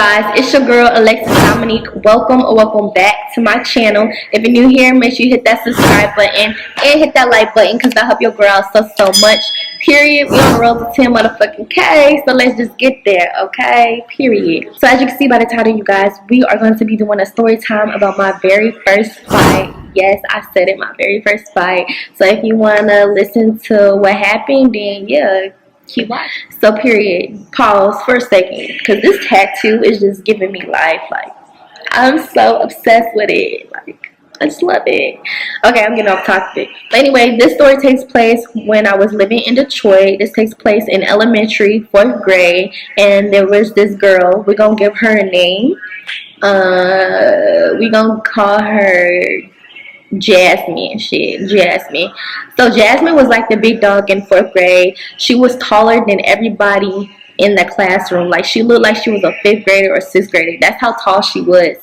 guys, it's your girl Alexyss Dominique. Welcome or welcome back to my channel. If you're new here, make sure you hit that subscribe button and hit that like button because that help your girl out so much. Period. We on the road to 10 motherfucking K, so let's just get there, okay? Period. So as you can see by the title, you guys, we are going to be doing a story time about my very first fight. Yes, I said it, my very first fight. So if you want to listen to what happened, then yeah, keep watching. So period. Pause for a second, because this tattoo is just giving me life. Like, I'm so obsessed with it. Like, I just love it. Okay, I'm getting off topic. But anyway, this story takes place when I was living in Detroit. This takes place in elementary, 4th grade. And there was this girl. We're going to give her a name. We're going to call her Jasmine. Jasmine. So Jasmine was like the big dog in 4th grade. She was taller than everybody in the classroom. Like, she looked like she was a 5th grader or 6th grader. That's how tall she was.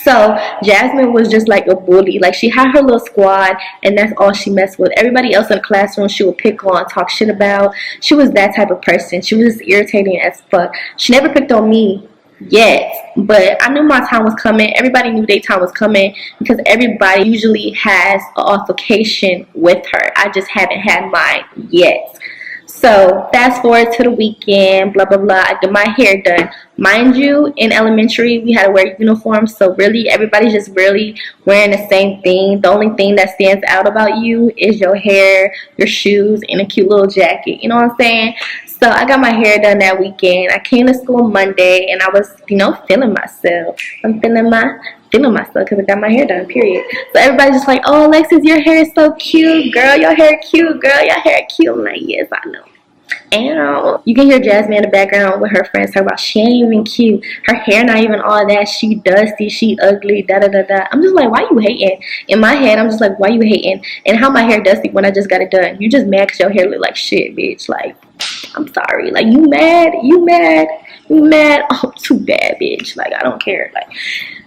So Jasmine was just like a bully. Like, she had her little squad and that's all she messed with. Everybody else in the classroom she would pick on, talk shit about. She was that type of person. She was just irritating as fuck. She never picked on me yet, but I knew my time was coming. Everybody knew their time was coming because everybody usually has an altercation with her. I just haven't had mine yet. So fast forward to the weekend, blah blah blah. I get my hair done. Mind you, in elementary we had to wear uniforms, so really everybody's just really wearing the same thing. The only thing that stands out about you is your hair, your shoes, and a cute little jacket. You know what I'm saying? So I got my hair done that weekend. I came to school Monday and I was, feeling myself. I'm feeling myself because I got my hair done, period. So everybody's just like, oh, Alexyss, your hair is so cute. Girl, your hair cute. Girl, your hair cute. I'm like, yes, I know. And you can hear Jasmine in the background with her friends talk about she ain't even cute. Her hair not even all that. She dusty. She ugly. Da da da da. I'm just like, why you hating? In my head, I'm just like, why you hating? And how my hair dusty when I just got it done? You just mad because your hair look like shit, bitch. Like, I'm sorry. Like, you mad? You mad? You mad? Oh, too bad, bitch. Like, I don't care. Like,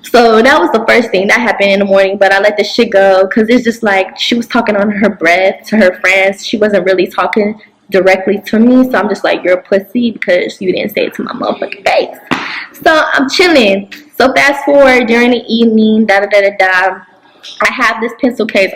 so that was the first thing that happened in the morning, but I let the shit go because it's just like she was talking on her breath to her friends. She wasn't really talking directly to me, so I'm just like, you're a pussy because you didn't say it to my motherfucking face. So I'm chilling. So fast forward during the evening, da da da da da. I have this pencil case.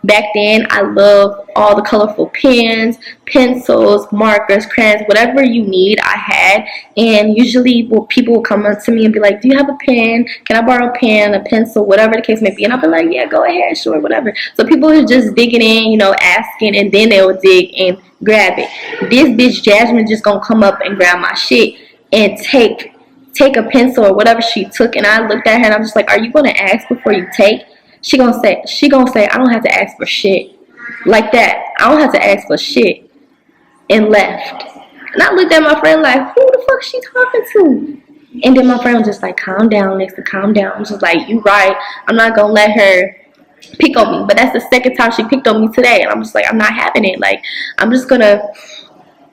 Back then I love all the colorful pens, pencils, markers, crayons, whatever you need I had. And usually people will come up to me and be like, do you have a pen? Can I borrow a pen, a pencil, whatever the case may be? And I'll be like, yeah, go ahead, sure, whatever. So people are just digging in, asking, and then they'll dig and grab it. This bitch Jasmine just gonna come up and grab my shit and take a pencil or whatever she took. And I looked at her and I'm just like, are you gonna ask before you take? She gonna say, I don't have to ask for shit. Like that. I don't have to ask for shit. And left. And I looked at my friend like, who the fuck is she talking to? And then my friend was just like, calm down, Nixon, calm down. I'm just like, you right. I'm not gonna let her pick on me. But that's the second time she picked on me today. And I'm just like, I'm not having it. Like, I'm just gonna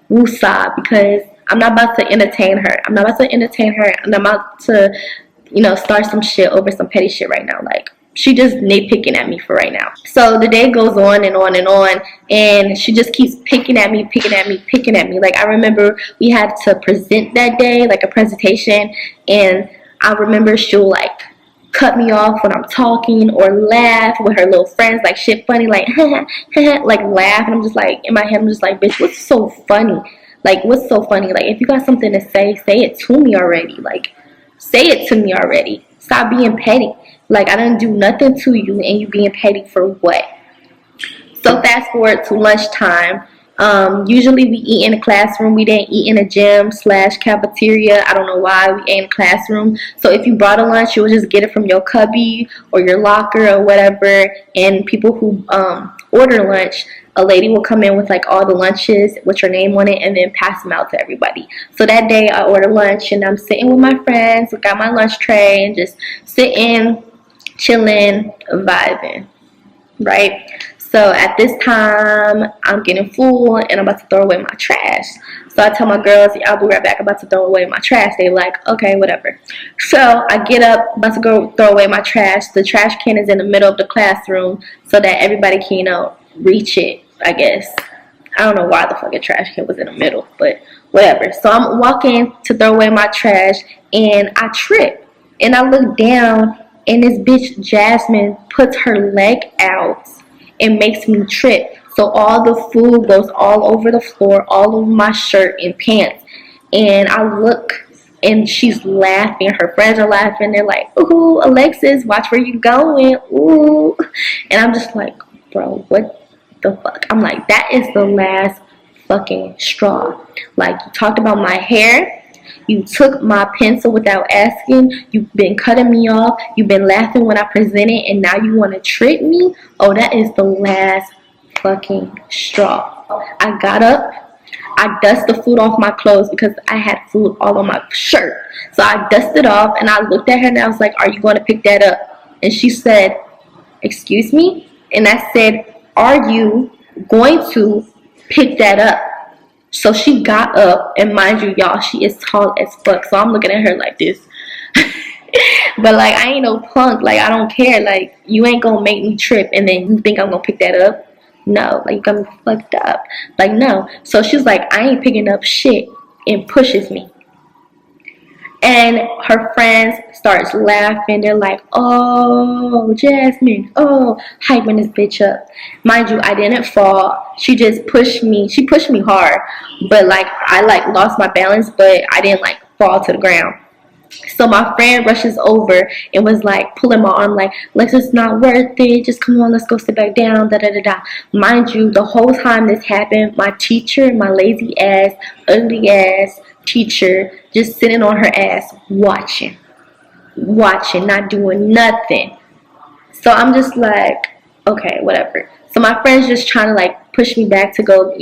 woosah because I'm not about to entertain her. I'm not about to start some shit over some petty shit right now. Like, she just nitpicking at me for right now. So the day goes on and on and on, and she just keeps picking at me. Like, I remember we had to present that day, like a presentation, and I remember she'll like cut me off when I'm talking or laugh with her little friends, like shit funny, like like laugh, and I'm just like, in my head I'm just like, bitch, what's so funny? Like, what's so funny? Like, if you got something to say it to me already. Like, say it to me already. Stop being petty. Like, I didn't do nothing to you and you being petty for what? So fast forward to lunchtime. Usually we eat in the classroom. We didn't eat in a gym / cafeteria. I don't know why. We ate in the classroom. So if you brought a lunch, you would just get it from your cubby or your locker or whatever. And people who order lunch, a lady will come in with like all the lunches with your name on it and then pass them out to everybody. So that day I ordered lunch and I'm sitting with my friends, got my lunch tray and just sitting, chilling, vibing, right? So at this time I'm getting full and I'm about to throw away my trash. So I tell my girls, I'll be right back, I'm about to throw away my trash. They like, okay, whatever. So I get up, about to go throw away my trash. The trash can is in the middle of the classroom so that everybody can reach it, I guess. I don't know why the fucking trash can was in the middle, but whatever. So I'm walking to throw away my trash, and I trip, and I look down, and this bitch Jasmine puts her leg out and makes me trip. So all the food goes all over the floor, all over my shirt and pants. And I look, and she's laughing. Her friends are laughing. They're like, "Ooh, Alexyss, watch where you going. Ooh." And I'm just like, bro, what the fuck? I'm like, that is the last fucking straw. Like, you talked about my hair. You took my pencil without asking. You've been cutting me off. You've been laughing when I presented, and now you want to trick me? Oh, that is the last fucking straw. I got up. I dusted the food off my clothes because I had food all on my shirt. So I dusted off, and I looked at her, and I was like, "Are you going to pick that up?" And she said, "Excuse me?" And I said, "Are you going to pick that up?" So she got up, and mind you, y'all, she is tall as fuck. So I'm looking at her like this. But like, I ain't no punk. Like, I don't care. Like, you ain't gonna make me trip, and then you think I'm gonna pick that up? No, like, you got me fucked up. Like, no. So she's like, "I ain't picking up shit," and pushes me. And her friends starts laughing. They're like, "Oh, Jasmine, oh," hyping this bitch up. Mind you, I didn't fall. She just pushed me. She pushed me hard, but like, I like lost my balance, but I didn't like fall to the ground. So my friend rushes over and was like pulling my arm, like, "Lex, it's not worth it. Just come on, let's go sit back down." Da da da da. Mind you, the whole time this happened, my teacher, my lazy ass, ugly ass teacher, just sitting on her ass, watching, not doing nothing. So I'm just like, okay, whatever. So my friend's just trying to like push me back to go,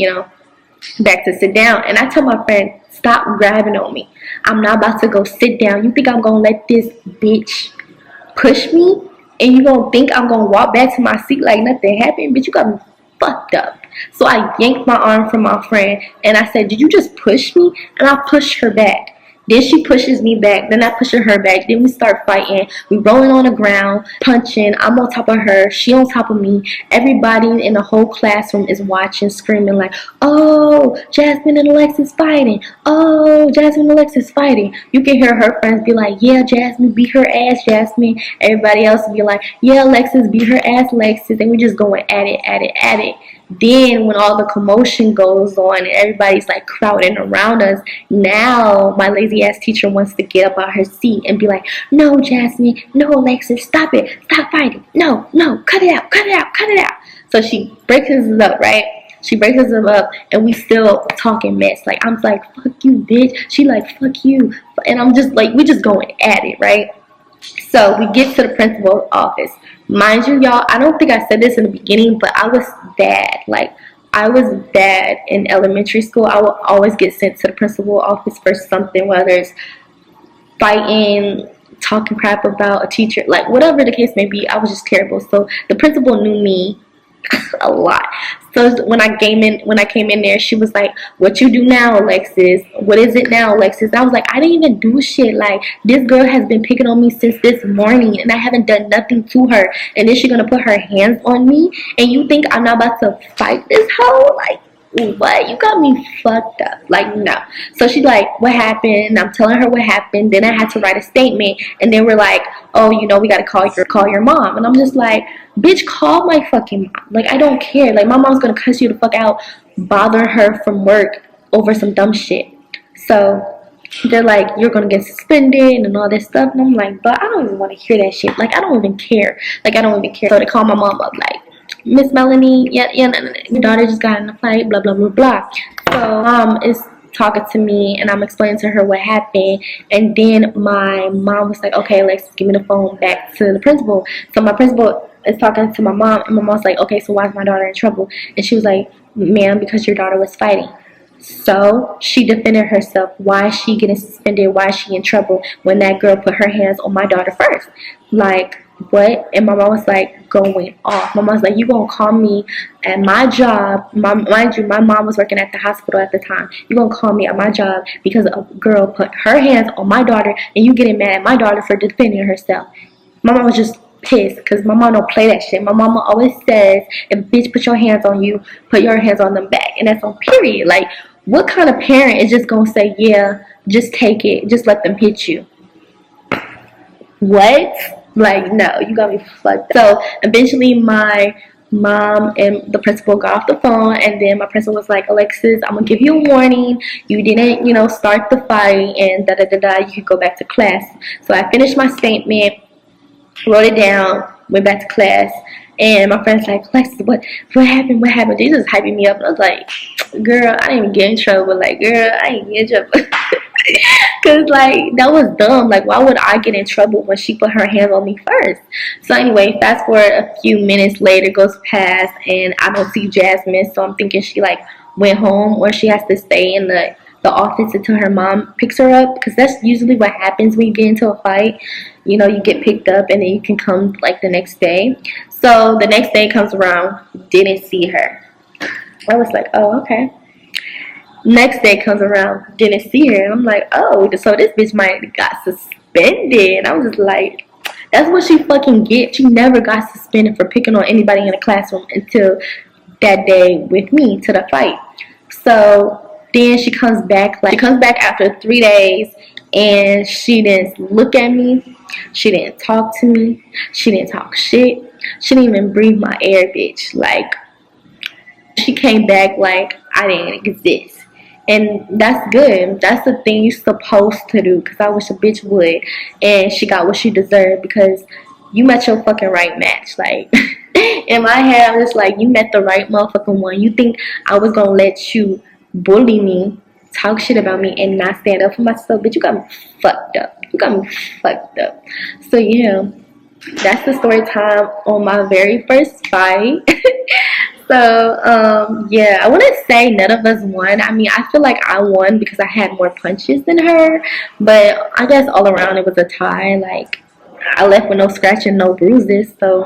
back to sit down. And I tell my friend, "Stop grabbing on me. I'm not about to go sit down. You think I'm going to let this bitch push me? And you going to think I'm going to walk back to my seat like nothing happened? Bitch, you got me fucked up." So I yanked my arm from my friend, and I said, "Did you just push me?" And I pushed her back. Then she pushes me back. Then I push her back. Then we start fighting. We rolling on the ground, punching. I'm on top of her. She on top of me. Everybody in the whole classroom is watching, screaming like, "Oh, Jasmine and Alexyss fighting. Oh, Jasmine and Alexyss fighting." You can hear her friends be like, "Yeah, Jasmine, beat her ass, Jasmine." Everybody else be like, "Yeah, Alexyss, beat her ass, Alexyss." And we just going at it. Then when all the commotion goes on and everybody's like crowding around us, now my lazy ass teacher wants to get up out her seat and be like, "No, Jasmine, no, Alexyss, stop it, stop fighting, no, cut it out." So she breaks us up, right? She breaks us up, and we still talking mess. Like, I'm like, "Fuck you, bitch." She like, "Fuck you," and I'm just like, we just going at it, right? So we get to the principal's office. Mind you, y'all, I don't think I said this in the beginning, but I was bad. Like, I was bad in elementary school. I would always get sent to the principal's office for something, whether it's fighting, talking crap about a teacher, like whatever the case may be. I was just terrible. So the principal knew me a lot. So when I came in there, she was like, "What you do now, Alexyss? What is it now, Alexyss?" I was like, "I didn't even do shit. Like, this girl has been picking on me since this morning, and I haven't done nothing to her. And then she's gonna put her hands on me, and you think I'm not about to fight this hoe? Like, what? You got me fucked up." Like, no. So she's like, "What happened?" I'm telling her what happened. Then I had to write a statement, and they were like, "Oh, we gotta call your mom." And I'm just like, "Bitch, call my fucking mom. Like, I don't care. Like, my mom's gonna cuss you the fuck out, bother her from work over some dumb shit." So they're like, "You're gonna get suspended and all this stuff." And I'm like, "But I don't even want to hear that shit. Like, I don't even care. Like, I don't even care." So they call my mom up, like, "Miss Melanie, yeah, your daughter just got in a fight, blah blah blah blah." So mom is talking to me, and I'm explaining to her what happened. And then my mom was like, "Okay, let's give me the phone back to the principal." So my principal is talking to my mom, and my mom's like, "Okay, so why is my daughter in trouble?" And she was like, "Ma'am, because your daughter was fighting." So she defended herself. Why is she getting suspended? Why is she in trouble when that girl put her hands on my daughter first? Like, what? And my mom was like going off. My mom was like, "You gonna call me at my job?" Mind you, my mom was working at the hospital at the time. "You gonna call me at my job because a girl put her hands on my daughter, and you getting mad at my daughter for defending herself?" My mom was just pissed because my mom don't play that shit. My mama always says, "If bitch put your hands on you, put your hands on them back." And that's on period. Like, What kind of parent is just gonna say, yeah, just take it, just let them hit you? What? Like, no, you got me fucked up. So eventually my mom and the principal got off the phone, and then my principal was like, Alexyss, I'm gonna give you a warning. You didn't, start the fight, and da da da da. You could go back to class. So I finished my statement, wrote it down, went back to class, and my friend's like, Alexyss, what happened? What happened? They just hyping me up, and I was like, girl, I didn't even get in trouble. Like, girl, I ain't get in trouble. Cause like that was dumb. Like, why would I get in trouble when she put her hands on me first? So anyway, fast forward a few minutes later goes past, and I don't see Jasmine. So I'm thinking she like went home, or she has to stay in the office until her mom picks her up. Cause that's usually what happens when you get into a fight. You get picked up, and then you can come like the next day. So the next day comes around, didn't see her. I was like, oh, okay. Next day comes around, didn't see her. I'm like, oh, so this bitch might have got suspended. I was just like, that's what she fucking gets. She never got suspended for picking on anybody in the classroom until that day with me to the fight. So then she comes back. Like, she comes back after 3 days, and she didn't look at me. She didn't talk to me. She didn't talk shit. She didn't even breathe my air, bitch. Like, she came back like I didn't exist. And that's good. That's the thing you're supposed to do. Because I wish a bitch would. And she got what she deserved. Because you met your fucking right match. Like, in my head, I'm just like, you met the right motherfucking one. You think I was going to let you bully me, talk shit about me, and not stand up for myself? Bitch, you got me fucked up. You got me fucked up. So, yeah. That's the story time on my very first fight. So, yeah, I wouldn't say none of us won. I mean, I feel like I won because I had more punches than her. But I guess all around it was a tie. Like, I left with no scratch and no bruises. So,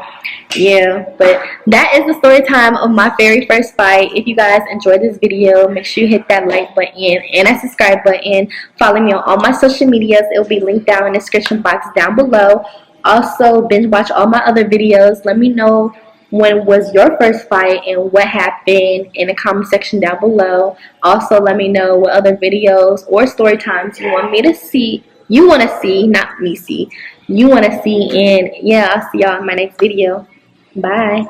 yeah. But that is the story time of my very first fight. If you guys enjoyed this video, make sure you hit that like button and that subscribe button. Follow me on all my social medias. It will be linked down in the description box down below. Also, binge watch all my other videos. Let me know when was your first fight and what happened in the comment section down below. Also, let me know what other videos or story times you want me to see. You want to see, not me see. You want to see, and yeah, I'll see y'all in my next video. Bye.